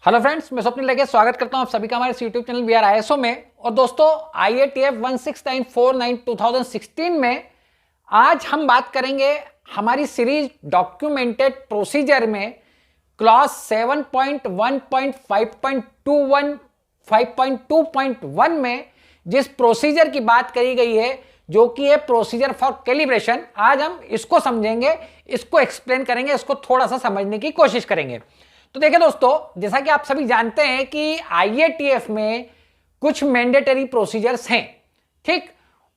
Hello friends, मैं स्वप्निल लेके स्वागत करता हूं आप सभी का हमारे YouTube channel we are ISO में। और दोस्तों, IATF 16949 2016 में आज हम बात करेंगे हमारी सीरीज डॉक्यूमेंटेड प्रोसीजर में क्लॉज 7.1.5.21 5.2.1 में जिस प्रोसीजर की बात करी गई है, जो कि है प्रोसीजर फॉर कैलिब्रेशन। आज हम इसको समझेंगे, इसको एक्सप्लेन करेंगे, इसको थोड़ा सा समझने की कोशिश करेंगे। तो देखिए दोस्तों, जैसा कि आप सभी जानते हैं कि IATF में कुछ मैंडेटरी प्रोसीजर्स हैं, ठीक।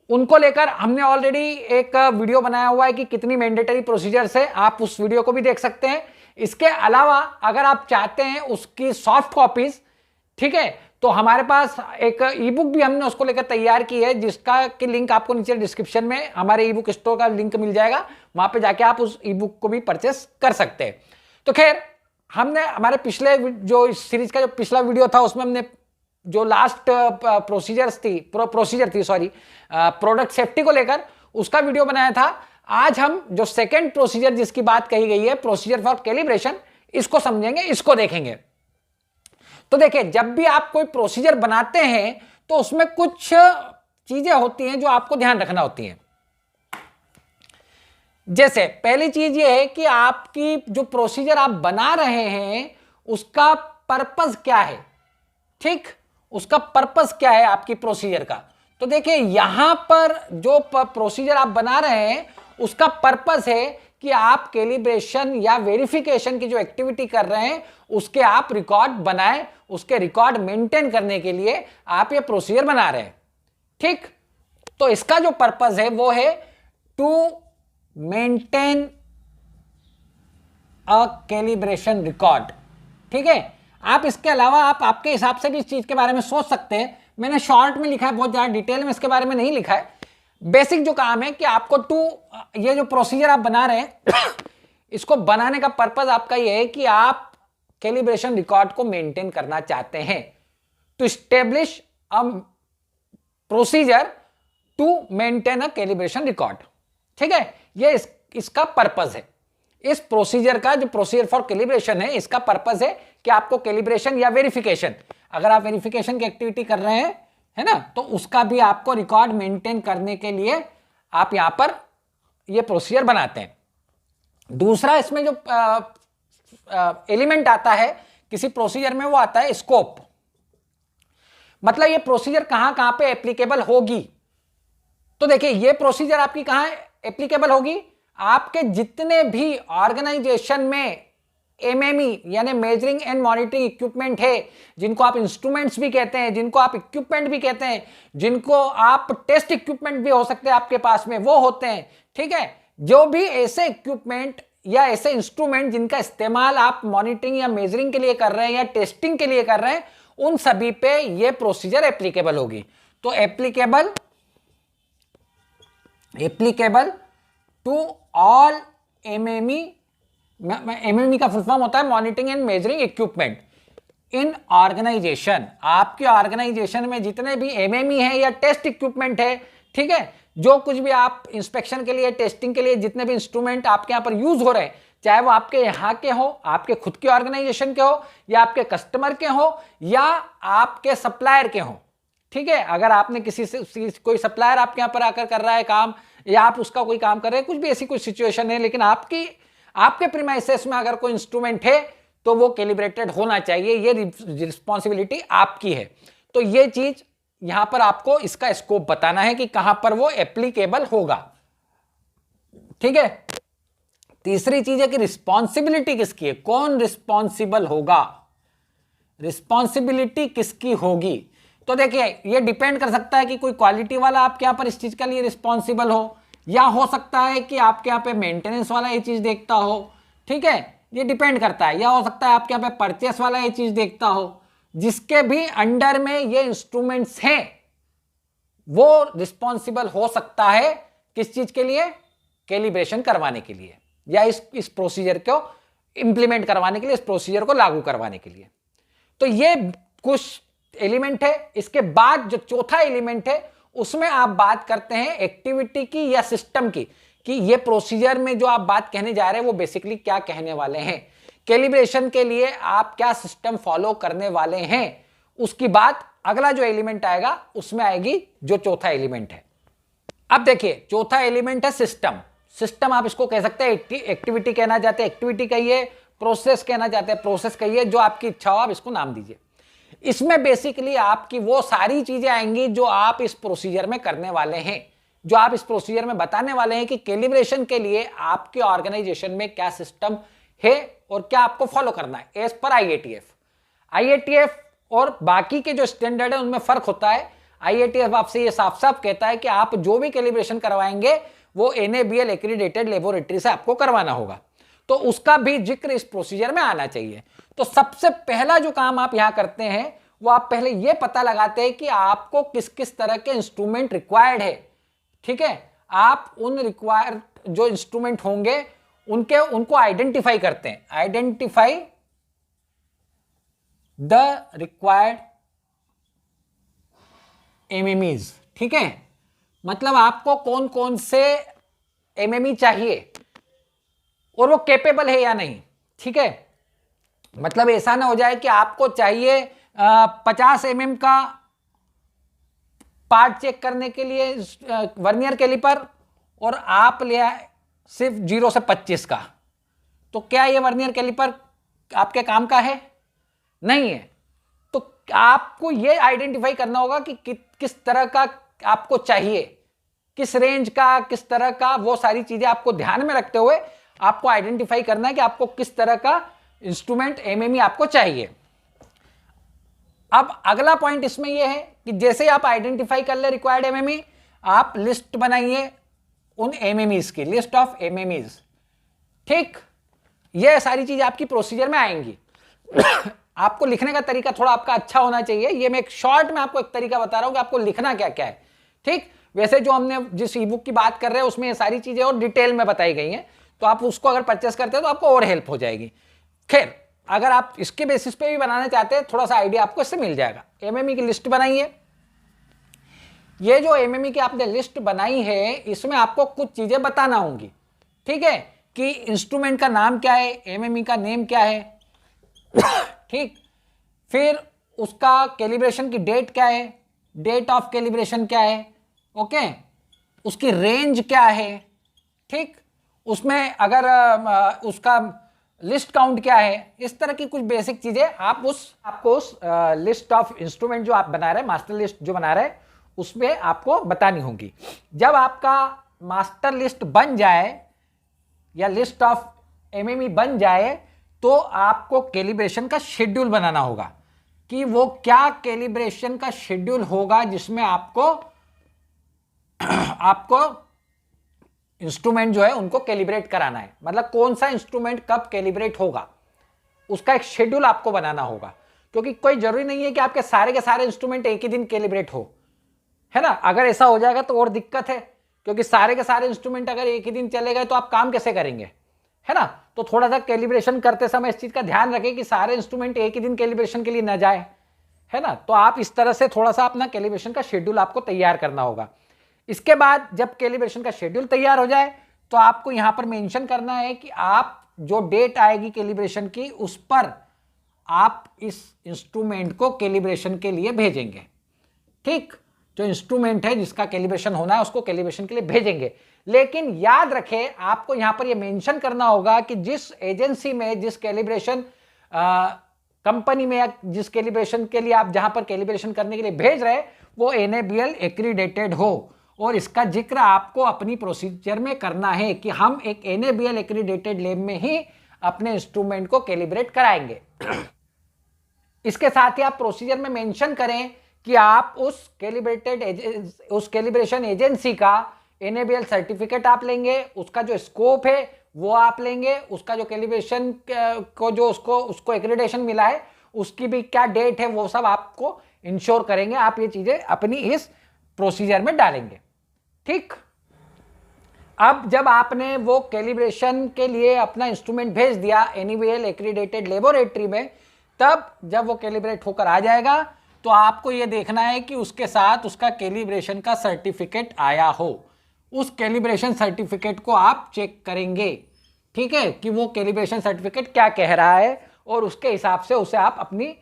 उनको लेकर हमने ऑलरेडी एक वीडियो बनाया हुआ है कि कितनी मैंडेटरी प्रोसीजर्स है, आप उस वीडियो को भी देख सकते हैं। इसके अलावा अगर आप चाहते हैं उसकी सॉफ्ट कॉपीज, ठीक है, तो हमारे पास एक ई बुक भी हमने उसको लेकर तैयार की है, जिसका कि लिंक आपको नीचे डिस्क्रिप्शन में हमारे ई बुक स्टोर का लिंक मिल जाएगा। वहां पे जाके आप उस ई बुक को भी परचेस कर सकते हैं। तो खैर, हमने हमारे पिछले जो इस सीरीज का जो पिछला वीडियो था उसमें हमने जो लास्ट प्रोसीजर थी प्रोडक्ट सेफ्टी को लेकर उसका वीडियो बनाया था। आज हम जो सेकंड प्रोसीजर जिसकी बात कही गई है, प्रोसीजर फॉर कैलिब्रेशन, इसको समझेंगे, इसको देखेंगे। तो देखिए, जब भी आप कोई प्रोसीजर बनाते हैं तो उसमें कुछ चीजें होती हैं जो आपको ध्यान रखना होती हैं। जैसे पहली चीज ये है कि आपकी जो प्रोसीजर आप बना रहे हैं उसका पर्पस क्या है, ठीक। उसका पर्पस क्या है आपकी प्रोसीजर का। तो देखिए, यहां पर जो प्रोसीजर आप बना रहे हैं उसका पर्पस है कि आप कैलिब्रेशन या वेरिफिकेशन की जो एक्टिविटी कर रहे हैं उसके आप रिकॉर्ड बनाएं, उसके रिकॉर्ड मेंटेन करने के लिए आप ये प्रोसीजर बना रहे हैं, ठीक। तो इसका जो पर्पस है वो है to maintain a calibration record, ठीक है। आप इसके अलावा आप आपके हिसाब से भी इस चीज के बारे में सोच सकते हैं। मैंने शॉर्ट में लिखा है, बहुत ज्यादा डिटेल में इसके बारे में नहीं लिखा है। बेसिक जो काम है कि आपको ये जो प्रोसीजर आप बना रहे हैं इसको बनाने का पर्पस आपका ये है कि आप कैलिब्रेशन रिकॉर्ड को मेंटेन करना चाहते हैं, to establish a procedure to maintain a calibration record, ठीक है। ये इसका पर्पस है। इस प्रोसीजर का जो प्रोसीजर फॉर कैलिब्रेशन है, इसका पर्पस है कि आपको कैलिब्रेशन या वेरिफिकेशन, अगर आप वेरिफिकेशन की एक्टिविटी कर रहे हैं, है ना, तो उसका भी आपको रिकॉर्ड मेंटेन करने के लिए आप यहां पर ये प्रोसीजर बनाते हैं। दूसरा, इसमें जो एलिमेंट आता है किसी प्रोसीजर में, वो आता है स्कोप। मतलब ये प्रोसीजर कहां कहां पे एप्लीकेबल होगी। तो देखिए, ये प्रोसीजर आपकी कहां एप्लीकेबल होगी, आपके जितने भी ऑर्गेनाइजेशन में MME यानी मेजरिंग एंड मॉनिटरिंग इक्विपमेंट है, जिनको आप इंस्ट्रूमेंट्स भी कहते हैं, जिनको आप इक्विपमेंट भी कहते हैं, जिनको आप टेस्ट इक्विपमेंट भी हो सकते हैं आपके पास में, वो होते हैं, ठीक है। जो भी ऐसे इक्विपमेंट या ऐसे इंस्ट्रूमेंट जिनका इस्तेमाल आप मॉनिटरिंग या मेजरिंग के लिए कर रहे हैं या टेस्टिंग के लिए कर रहे हैं, उन सभी पे ये प्रोसीजर एप्लीकेबल होगी। तो एप्लीकेबल टू ऑल MME का फुल फॉर्म होता है monitoring and measuring equipment in organization. आपके ऑर्गेनाइजेशन में जितने भी MME है या टेस्ट इक्विपमेंट है, ठीक है, जो कुछ भी आप इंस्पेक्शन के लिए, टेस्टिंग के लिए जितने भी इंस्ट्रूमेंट आपके यहां पर यूज हो रहे हैं, चाहे वो आपके यहाँ के हो, आपके खुद के ऑर्गेनाइजेशन के हो, या आपके कस्टमर के हो, या आपके सप्लायर के हो, ठीक है। अगर आपने किसी से कोई सप्लायर आपके यहां पर आकर कर रहा है काम, या आप उसका कोई काम कर रहे हैं, कुछ भी ऐसी कोई सिचुएशन है, लेकिन आपके प्रीमाइसेस में अगर कोई इंस्ट्रूमेंट है तो वो कैलिब्रेटेड होना चाहिए, ये रिस्पॉन्सिबिलिटी आपकी है। तो ये चीज यहां पर आपको इसका स्कोप बताना है कि कहां पर वो एप्लीकेबल होगा, ठीक है। तीसरी चीज है कि रिस्पॉन्सिबिलिटी किसकी है, कौन रिस्पॉन्सिबल होगा, रिस्पॉन्सिबिलिटी किसकी होगी। तो देखिए, ये डिपेंड कर सकता है कि कोई क्वालिटी वाला आपके यहां पर इस चीज के लिए रिस्पॉन्सिबल हो, या हो सकता है कि आपके यहाँ पे मेंटेनेंस वाला ये चीज देखता हो, ठीक है, ये डिपेंड करता है। या हो सकता है आपके यहाँ पे परचेस वाला ये चीज देखता हो। जिसके भी अंडर में ये इंस्ट्रूमेंट्स हैं वो रिस्पॉन्सिबल हो सकता है किस चीज के लिए, कैलिब्रेशन करवाने के लिए, या इस प्रोसीजर को इंप्लीमेंट करवाने के लिए, इस प्रोसीजर को लागू करवाने के लिए। तो ये कुछ एलिमेंट है। इसके बाद जो चौथा एलिमेंट है उसमें आप बात करते हैं एक्टिविटी की या सिस्टम की, कि ये प्रोसीजर में जो आप बात कहने जा रहे हैं वो बेसिकली क्या कहने वाले हैं, कैलिब्रेशन के लिए आप क्या सिस्टम फॉलो करने वाले हैं, उसकी बात अगला जो एलिमेंट आएगा उसमें आएगी, जो चौथा एलिमेंट है। अब देखिए चौथा एलिमेंट है सिस्टम। सिस्टम आप इसको कह सकते हैं एक्टिविटी कहना चाहते हैं, एक्टिविटी कहिए, प्रोसेस कहना चाहते हैं, प्रोसेस कहिए, जो आपकी इच्छा हो आप इसको नाम दीजिए। इसमें बेसिकली आपकी वो सारी चीजें आएंगी जो आप इस प्रोसीजर में करने वाले हैं, जो आप इस प्रोसीजर में बताने वाले हैं कि कैलिब्रेशन के लिए आपके ऑर्गेनाइजेशन में क्या सिस्टम है और क्या आपको फॉलो करना है एज पर आईएटीएफ और बाकी के जो स्टैंडर्ड है उनमें फर्क होता है। आईएटीएफ आपसे ये साफ साफ कहता है कि आप जो भी कैलिब्रेशन करवाएंगे वो एनएबीएल एक्रीडेटेड लेबोरेटरी से आपको करवाना होगा, तो उसका भी जिक्र इस प्रोसीजर में आना चाहिए। तो सबसे पहला जो काम आप यहां करते हैं वो आप पहले ये पता लगाते हैं कि आपको किस किस तरह के इंस्ट्रूमेंट रिक्वायर्ड है। ठीक है, आप उन रिक्वायर्ड जो इंस्ट्रूमेंट होंगे उनको आइडेंटिफाई करते हैं, आइडेंटिफाई द रिक्वायर्ड एमएमईज। ठीक है, मतलब आपको कौन कौन से एमएमई चाहिए और वो कैपेबल है या नहीं। ठीक है, मतलब ऐसा ना हो जाए कि आपको चाहिए 50 mm का पार्ट चेक करने के लिए वर्नियर कैलिपर और आप ले आए सिर्फ 0 से 25 का, तो क्या ये वर्नियर कैलिपर आपके काम का है? नहीं है। तो आपको ये आइडेंटिफाई करना होगा कि किस तरह का आपको चाहिए, किस रेंज का, किस तरह का, वो सारी चीजें आपको ध्यान में रखते हुए आपको आइडेंटिफाई करना है कि आपको किस तरह का इंस्ट्रूमेंट एमएमई आपको चाहिए। अब अगला पॉइंट इसमें यह है कि जैसे आप आइडेंटिफाई कर ले रिक्वायर्ड एमएमई, आप लिस्ट बनाइए उन एमएमईज की, लिस्ट ऑफ एमएमईज। ठीक, ये सारी चीजें आपकी प्रोसीजर में आएंगी। आपको लिखने का तरीका थोड़ा आपका अच्छा होना चाहिए। ये मैं एक शॉर्ट में आपको एक तरीका बता रहा हूं कि आपको लिखना क्या क्या है। ठीक, वैसे जो हमने जिस ई बुक की बात कर रहे हैं उसमें ये सारी चीजें और डिटेल में बताई गई हैं, तो आप उसको अगर परचेस करते हैं तो आपको और हेल्प हो जाएगी। खैर, अगर आप इसके बेसिस पे भी बनाना चाहते हैं, थोड़ा सा आइडिया आपको इससे मिल जाएगा। एमएमई की लिस्ट बनाइए। ये जो एमएमई की आपने लिस्ट बनाई है, इसमें आपको कुछ चीजें बताना होंगी। ठीक है, कि इंस्ट्रूमेंट का नाम क्या है, एमएमई का नेम क्या है। ठीक, फिर उसका कैलिब्रेशन की डेट क्या है, डेट ऑफ कैलिब्रेशन क्या है, ओके, उसकी रेंज क्या है। ठीक, उसमें अगर उसका लिस्ट काउंट क्या है, इस तरह की कुछ बेसिक चीजें आपको उस लिस्ट ऑफ इंस्ट्रूमेंट जो आप बना रहे हैं, मास्टर लिस्ट जो बना रहे हैं, उसमें आपको बतानी होगी। जब आपका मास्टर लिस्ट बन जाए या लिस्ट ऑफ एमएमई बन जाए, तो आपको कैलिब्रेशन का शेड्यूल बनाना होगा कि वो क्या कैलिब्रेशन का शेड्यूल होगा जिसमें आपको इंस्ट्रूमेंट जो है उनको कैलिब्रेट कराना है। मतलब कौन सा इंस्ट्रूमेंट कब कैलिब्रेट होगा, उसका एक शेड्यूल आपको बनाना होगा। क्योंकि कोई जरूरी नहीं है कि आपके सारे के सारे इंस्ट्रूमेंट एक ही दिन कैलिब्रेट हो, है ना। अगर ऐसा हो जाएगा तो और दिक्कत है, क्योंकि सारे के सारे इंस्ट्रूमेंट अगर एक ही दिन चले गए तो आप काम कैसे करेंगे, है ना। तो थोड़ा सा कैलिब्रेशन करते समय इस चीज का ध्यान रखें कि सारे इंस्ट्रूमेंट एक ही दिन कैलिब्रेशन के लिए न जाए, है ना। तो आप इस तरह से थोड़ा सा अपना कैलिब्रेशन का शेड्यूल आपको तैयार करना होगा। इसके बाद जब कैलिब्रेशन का शेड्यूल तैयार हो जाए, तो आपको यहां पर मेंशन करना है कि आप जो डेट आएगी कैलिब्रेशन की, उस पर आप इस इंस्ट्रूमेंट को कैलिब्रेशन के लिए भेजेंगे। ठीक, जो इंस्ट्रूमेंट है जिसका कैलिब्रेशन होना है उसको कैलिब्रेशन के लिए भेजेंगे। लेकिन याद रखें, आपको यहां पर यह मेंशन करना होगा कि जिस एजेंसी में, जिस कैलिब्रेशन कंपनी में या जिस कैलिब्रेशन के लिए आप जहां पर कैलिब्रेशन करने के लिए भेज रहे हैं, वो एनएबीएल एक्रीडेटेड हो। और इसका जिक्र आपको अपनी प्रोसीजर में करना है कि हम एक एनएबीएल एक्रीडेटेड लैब में ही अपने इंस्ट्रूमेंट को कैलिब्रेट कराएंगे। इसके साथ ही आप प्रोसीजर में मेंशन करें कि आप उस कैलिब्रेशन एजेंसी का एनएबीएल सर्टिफिकेट आप लेंगे, उसका जो स्कोप है वो आप लेंगे, उसका जो कैलिब्रेशन को जो उसको एक्रीडेशन मिला है उसकी भी क्या डेट है वो सब आपको इंश्योर करेंगे। आप ये चीजें अपनी इस प्रोसीजर में डालेंगे। ठीक, अब जब आपने वो कैलिब्रेशन के लिए अपना इंस्ट्रूमेंट भेज दिया एनएबीएल एक्रीडेटेड लेबोरेटरी में, तब जब वो कैलिब्रेट होकर आ जाएगा तो आपको ये देखना है कि उसके साथ उसका कैलिब्रेशन का सर्टिफिकेट आया हो। उस कैलिब्रेशन सर्टिफिकेट को आप चेक करेंगे। ठीक है, कि वो कैलिब्रेशन सर्टिफिकेट क्या कह रहा है और उसके हिसाब से उसे आप अपनी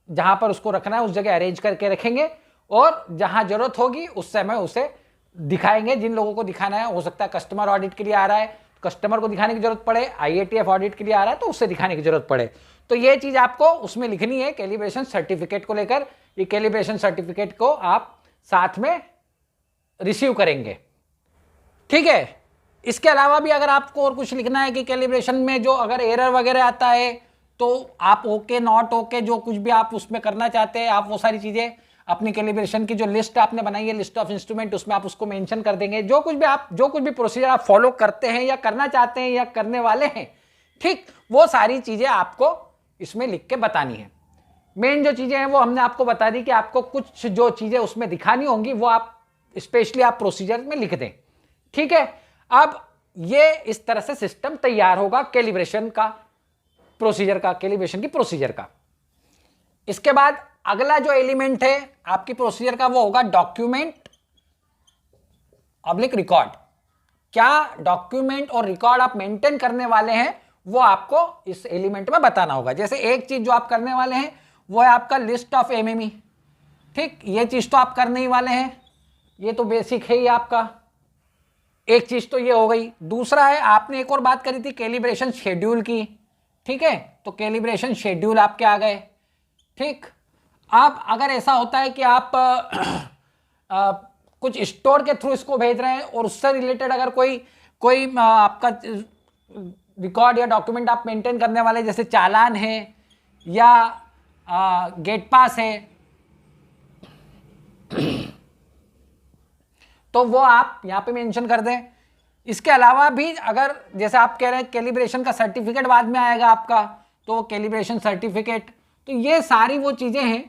जहां पर उसको रखना है उस जगह अरेंज करके रखेंगे और जहां जरूरत होगी उस समय उसे दिखाएंगे। जिन लोगों को दिखाना है, हो सकता है कस्टमर ऑडिट के लिए आ रहा है, कस्टमर को दिखाने की जरूरत पड़े, IATF ऑडिट के लिए आ रहा है तो उससे दिखाने की जरूरत पड़े। तो ये चीज आपको उसमें लिखनी है कैलिब्रेशन सर्टिफिकेट को लेकर। ये कैलिब्रेशन सर्टिफिकेट को आप साथ में रिसीव करेंगे, ठीक है। इसके अलावा भी अगर आपको और कुछ लिखना है कि कैलिब्रेशन में जो अगर एरर वगैरह आता है तो आप ओके नॉट ओके जो कुछ भी आप उसमें करना चाहते हैं, आप वो सारी चीजें अपनी कैलिब्रेशन की जो लिस्ट आपने बनाई है, लिस्ट ऑफ इंस्ट्रूमेंट, उसमें आप उसको मेंशन कर देंगे। जो कुछ भी प्रोसीजर आप फॉलो करते हैं या करना चाहते हैं या करने वाले हैं, ठीक, वो सारी चीजें आपको इसमें लिख के बतानी है। मेन जो चीजें हैं वो हमने आपको बता दी कि आपको कुछ जो चीजें उसमें दिखानी होंगी वो आप स्पेशली आप प्रोसीजर में लिख दें, ठीक है। अब ये इस तरह से सिस्टम तैयार होगा कैलिब्रेशन का प्रोसीजर का, कैलिब्रेशन की प्रोसीजर का। इसके बाद अगला जो एलिमेंट है आपकी प्रोसीजर का वो होगा डॉक्यूमेंट ऑब्लिक रिकॉर्ड। क्या डॉक्यूमेंट और रिकॉर्ड आप मेंटेन करने वाले हैं वो आपको इस एलिमेंट में बताना होगा। जैसे एक चीज जो आप करने वाले हैं वो है आपका लिस्ट ऑफ MME, ठीक, ये चीज तो आप करने ही वाले हैं, ये तो बेसिक है ही आपका। एक चीज तो ये हो गई। दूसरा है आपने एक और बात करी थी कैलिब्रेशन शेड्यूल की, ठीक है, तो कैलिब्रेशन शेड्यूल आपके आ गए, ठीक। अब अगर ऐसा होता है कि आप कुछ स्टोर के थ्रू इसको भेज रहे हैं और उससे रिलेटेड अगर कोई आपका रिकॉर्ड या डॉक्यूमेंट आप मेंटेन करने वाले, जैसे चालान है या गेट पास है, तो वो आप यहां पे मेंशन कर दें। इसके अलावा भी अगर जैसे आप कह रहे हैं कैलिब्रेशन का सर्टिफिकेट बाद में आएगा आपका, तो कैलिब्रेशन सर्टिफिकेट, तो ये सारी वो चीजें हैं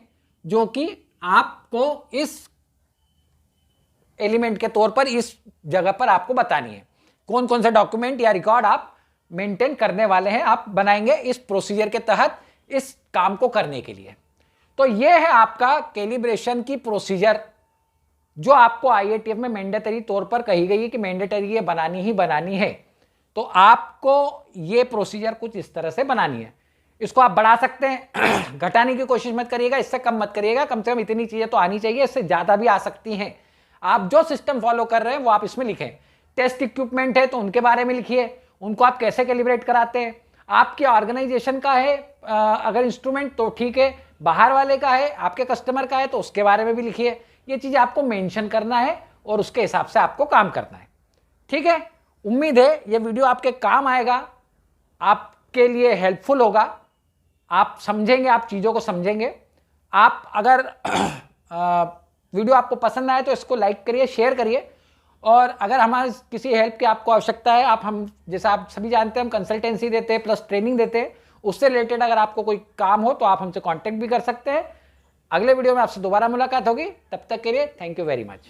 जो कि आपको इस एलिमेंट के तौर पर इस जगह पर आपको बतानी है। कौन कौन से डॉक्यूमेंट या रिकॉर्ड आप मेंटेन करने वाले हैं, आप बनाएंगे इस प्रोसीजर के तहत इस काम को करने के लिए। तो ये है आपका कैलिब्रेशन की प्रोसीजर जो आपको IATF में मैंडेटरी तौर पर कही गई है कि मैंडेटरी ये बनानी ही बनानी है। तो आपको ये प्रोसीजर कुछ इस तरह से बनानी है। इसको आप बढ़ा सकते हैं, घटाने की कोशिश मत करिएगा, इससे कम मत करिएगा, कम से कम इतनी चीजें तो आनी चाहिए, इससे ज्यादा भी आ सकती हैं। आप जो सिस्टम फॉलो कर रहे हैं वो आप इसमें लिखें। टेस्ट इक्विपमेंट है तो उनके बारे में लिखिए, उनको आप कैसे कैलिब्रेट कराते हैं। आपकी ऑर्गेनाइजेशन का है अगर इंस्ट्रूमेंट तो ठीक है, बाहर वाले का है, आपके कस्टमर का है तो उसके बारे में भी लिखिए। ये चीज आपको मेंशन करना है और उसके हिसाब से आपको काम करना है, ठीक है। उम्मीद है ये वीडियो आपके काम आएगा, आपके लिए हेल्पफुल होगा, आप समझेंगे, आप चीजों को समझेंगे। आप अगर वीडियो आपको पसंद आए तो इसको लाइक करिए, शेयर करिए, और अगर हमारे किसी हेल्प की आपको आवश्यकता है, हम जैसा आप सभी जानते हैं हम कंसल्टेंसी देते हैं प्लस ट्रेनिंग देते हैं, उससे रिलेटेड अगर आपको कोई काम हो तो आप हमसे कांटेक्ट भी कर सकते हैं। अगले वीडियो में आपसे दोबारा मुलाकात होगी, तब तक के लिए थैंक यू वेरी मच।